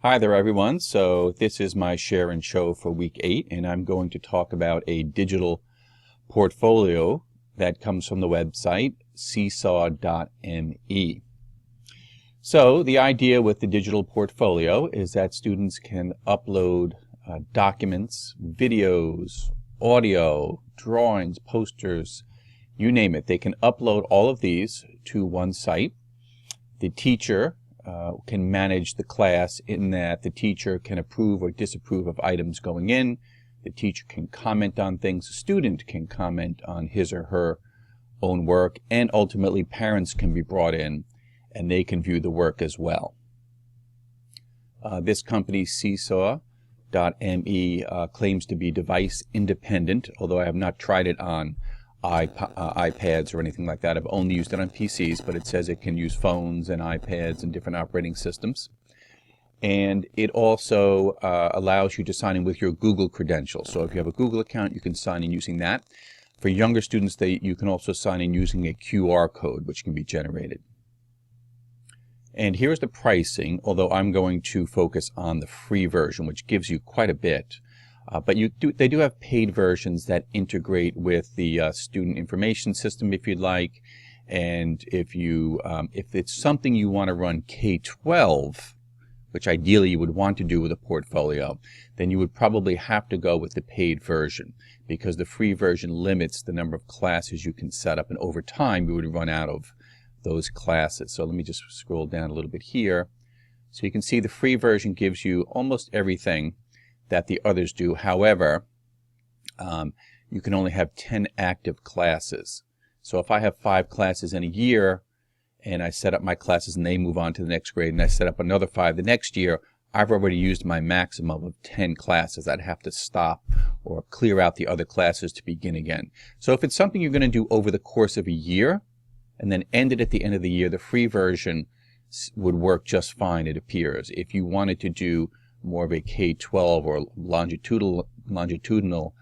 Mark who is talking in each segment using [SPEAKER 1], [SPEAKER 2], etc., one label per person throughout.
[SPEAKER 1] Hi there everyone. So this is my share and show for week 8, and I'm going to talk about a digital portfolio that comes from the website seesaw.me. So the idea with the digital portfolio is that students can upload documents, videos, audio, drawings, posters, you name it. They can upload all of these to one site. The teacher can manage the class in that the teacher can approve or disapprove of items going in. The teacher can comment on things. The student can comment on his or her own work. And ultimately, parents can be brought in and they can view the work as well. This company, seesaw.me, claims to be device independent, although I have not tried it on iPads or anything like that. I've only used it on PCs, but it says it can use phones and iPads and different operating systems. And it also allows you to sign in with your Google credentials. So if you have a Google account, you can sign in using that. For younger students, you can also sign in using a QR code, which can be generated. And here's the pricing, although I'm going to focus on the free version, which gives you quite a bit. But they do have paid versions that integrate with the student information system if you'd like. And if it's something you want to run K-12, which ideally you would want to do with a portfolio, then you would probably have to go with the paid version, because the free version limits the number of classes you can set up, and over time you would run out of those classes. So let me just scroll down a little bit here. So you can see the free version gives you almost everything that the others do. However, you can only have 10 active classes. So if I have 5 classes in a year and I set up my classes and they move on to the next grade and I set up another 5 the next year, I've already used my maximum of 10 classes. I'd have to stop or clear out the other classes to begin again. So if it's something you're going to do over the course of a year and then end it at the end of the year, the free version would work just fine, it appears. If you wanted to do more of a K-12 or longitudinal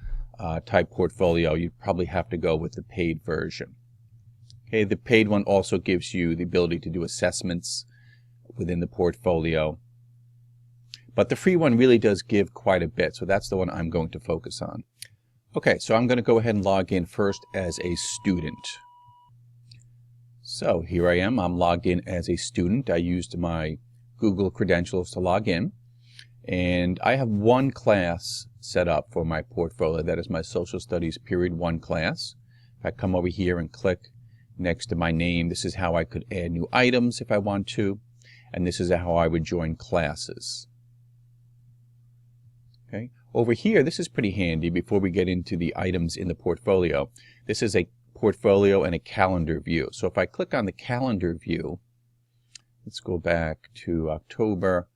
[SPEAKER 1] type portfolio, you'd probably have to go with the paid version. Okay, the paid one also gives you the ability to do assessments within the portfolio. But the free one really does give quite a bit, so that's the one I'm going to focus on. Okay, so I'm going to go ahead and log in first as a student. So here I am. I'm logged in as a student. I used my Google credentials to log in. And I have one class set up for my portfolio. That is my Social Studies Period 1 class. If I come over here and click next to my name, this is how I could add new items if I want to. And this is how I would join classes. Okay. Over here, this is pretty handy before we get into the items in the portfolio. This is a portfolio and a calendar view. So if I click on the calendar view, let's go back to October.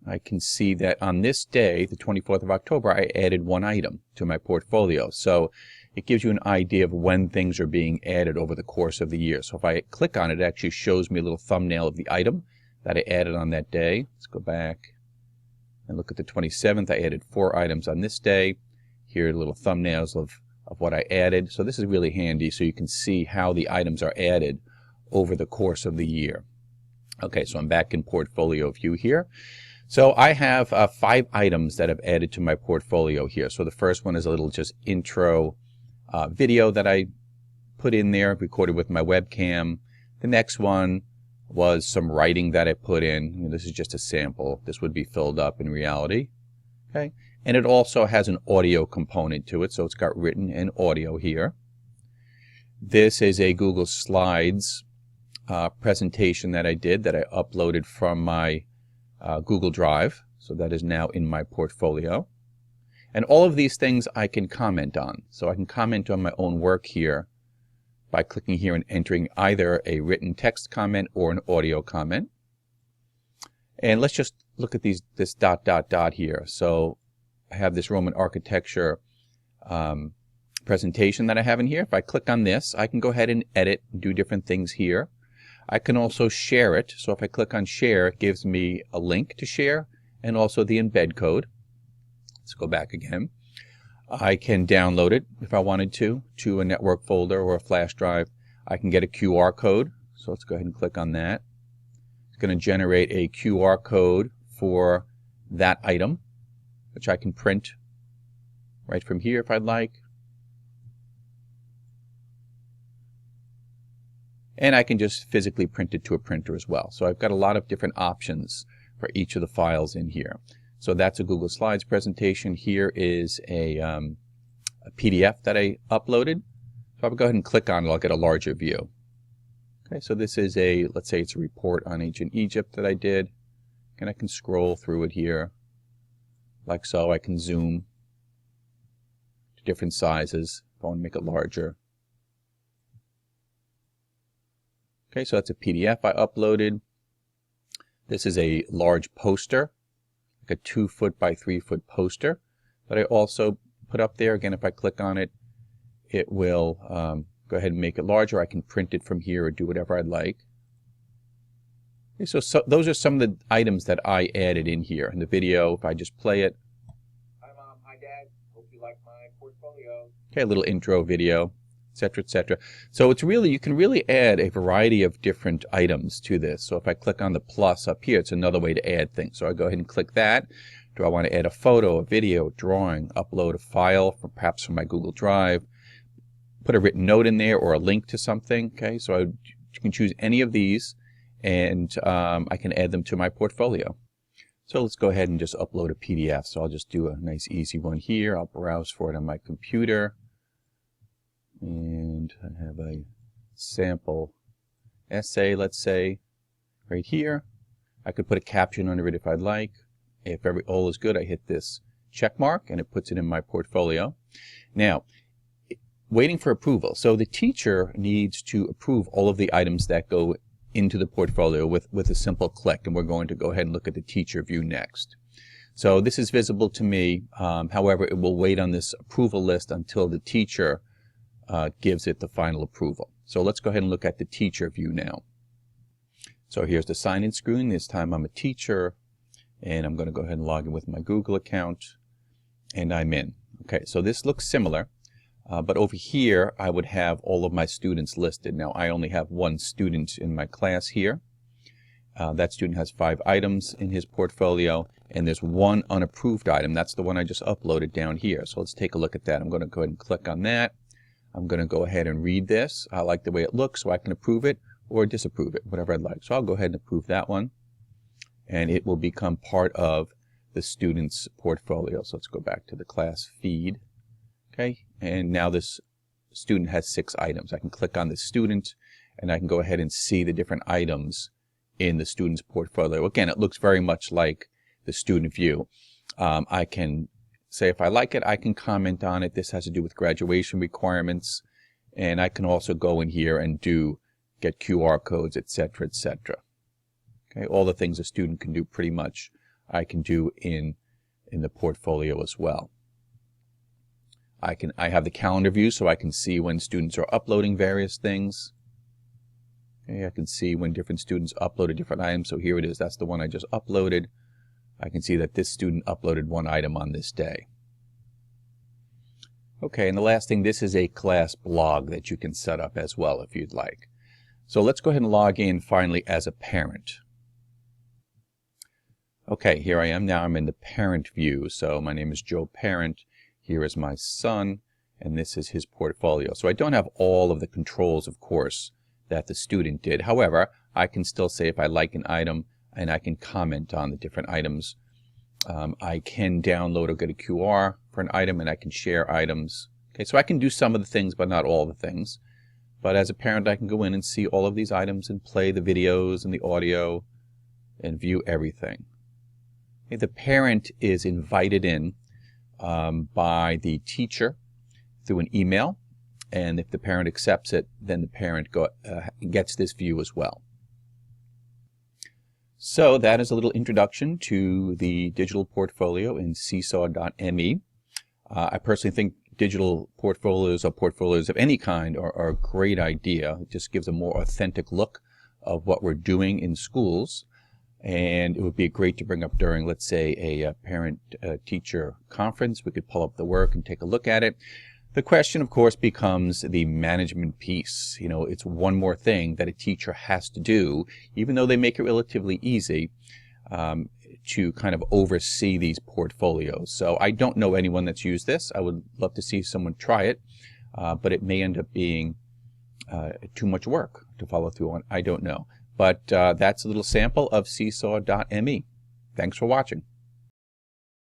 [SPEAKER 1] I can see that on this day, the 24th of October, I added one item to my portfolio. So it gives you an idea of when things are being added over the course of the year. So if I click on it, it actually shows me a little thumbnail of the item that I added on that day. Let's go back and look at the 27th. I added 4 items on this day. Here are little thumbnails of what I added. So this is really handy so you can see how the items are added over the course of the year. Okay, so I'm back in portfolio view here. So I have 5 items that I've added to my portfolio here. So the first one is a little just intro video that I put in there, recorded with my webcam. The next one was some writing that I put in. This is just a sample. This would be filled up in reality. Okay, and it also has an audio component to it, so it's got written and audio here. This is a Google Slides presentation that I did that I uploaded from my Google Drive, so that is now in my portfolio. And all of these things I can comment on. So I can comment on my own work here by clicking here and entering either a written text comment or an audio comment. And let's just look at this ... here. So I have this Roman architecture presentation that I have in here. If I click on this, I can go ahead and edit and do different things here. I can also share it. So if I click on share, it gives me a link to share and also the embed code. Let's go back again. I can download it if I wanted to a network folder or a flash drive. I can get a QR code. So let's go ahead and click on that. It's going to generate a QR code for that item, which I can print right from here if I'd like. And I can just physically print it to a printer as well. So I've got a lot of different options for each of the files in here. So that's a Google Slides presentation. Here is a PDF that I uploaded. So I'll go ahead and click on it. I'll get a larger view. Okay, so this is let's say it's a report on ancient Egypt that I did. And I can scroll through it here like so. I can zoom to different sizes if I want to make it larger. Okay, so that's a PDF I uploaded. This is a large poster, like a 2-foot by 3-foot poster that I also put up there. Again, if I click on it, it will go ahead and make it larger. I can print it from here or do whatever I'd like. Okay, so those are some of the items that I added in here. In the video, if I just play it.
[SPEAKER 2] Hi Mom, hi Dad, hope you like my portfolio.
[SPEAKER 1] Okay, a little intro video, etc., etc. So it's really, you can really add a variety of different items to this. So if I click on the plus up here, it's another way to add things. So I go ahead and click that. Do I want to add a photo, a video, a drawing, upload a file, perhaps from my Google Drive, put a written note in there or a link to something? Okay, so you can choose any of these, and I can add them to my portfolio. So let's go ahead and just upload a PDF. So I'll just do a nice easy one here. I'll browse for it on my computer. And I have a sample essay, let's say, right here. I could put a caption under it if I'd like. If all is good, I hit this check mark and it puts it in my portfolio. Now, waiting for approval. So the teacher needs to approve all of the items that go into the portfolio with a simple click, and we're going to go ahead and look at the teacher view next. So this is visible to me. However, it will wait on this approval list until the teacher gives it the final approval. So let's go ahead and look at the teacher view now. So here's the sign-in screen. This time I'm a teacher, and I'm going to go ahead and log in with my Google account, and I'm in. Okay, so this looks similar, but over here I would have all of my students listed. Now I only have one student in my class here. That student has 5 items in his portfolio, and there's one unapproved item. That's the one I just uploaded down here. So let's take a look at that. I'm going to go ahead and click on that. I'm going to go ahead and read this. I like the way it looks, so I can approve it or disapprove it, whatever I'd like. So I'll go ahead and approve that one, and it will become part of the student's portfolio. So let's go back to the class feed. Okay, and now this student has 6 items. I can click on the student, and I can go ahead and see the different items in the student's portfolio. Again, it looks very much like the student view. I can say if I like it, I can comment on it. This has to do with graduation requirements, and I can also go in here and get QR codes, etc., etc. Okay, all the things a student can do pretty much I can do in the portfolio as well. I have the calendar view, so I can see when students are uploading various things. Okay, I can see when different students uploaded different items. So here it is. That's the one I just uploaded. I can see that this student uploaded 1 item on this day. Okay, and the last thing, this is a class blog that you can set up as well if you'd like. So let's go ahead and log in finally as a parent. Okay, here I am. Now I'm in the parent view. So my name is Joe Parent. Here is my son, and this is his portfolio. So I don't have all of the controls, of course, that the student did. However, I can still say if I like an item, and I can comment on the different items. I can download or get a QR for an item, and I can share items. Okay, so I can do some of the things, but not all the things. But as a parent, I can go in and see all of these items and play the videos and the audio and view everything. Okay, the parent is invited in by the teacher through an email, and if the parent accepts it, then the parent gets this view as well. So that is a little introduction to the digital portfolio in seesaw.me. I personally think digital portfolios or portfolios of any kind are a great idea. It just gives a more authentic look of what we're doing in schools. And it would be great to bring up during, let's say, a parent-teacher conference. We could pull up the work and take a look at it. The question, of course, becomes the management piece. You know, it's one more thing that a teacher has to do, even though they make it relatively easy. to kind of oversee these portfolios. So I don't know anyone that's used this. I would love to see someone try it, but it may end up being too much work to follow through on. I don't know. But that's a little sample of seesaw.me. Thanks for watching.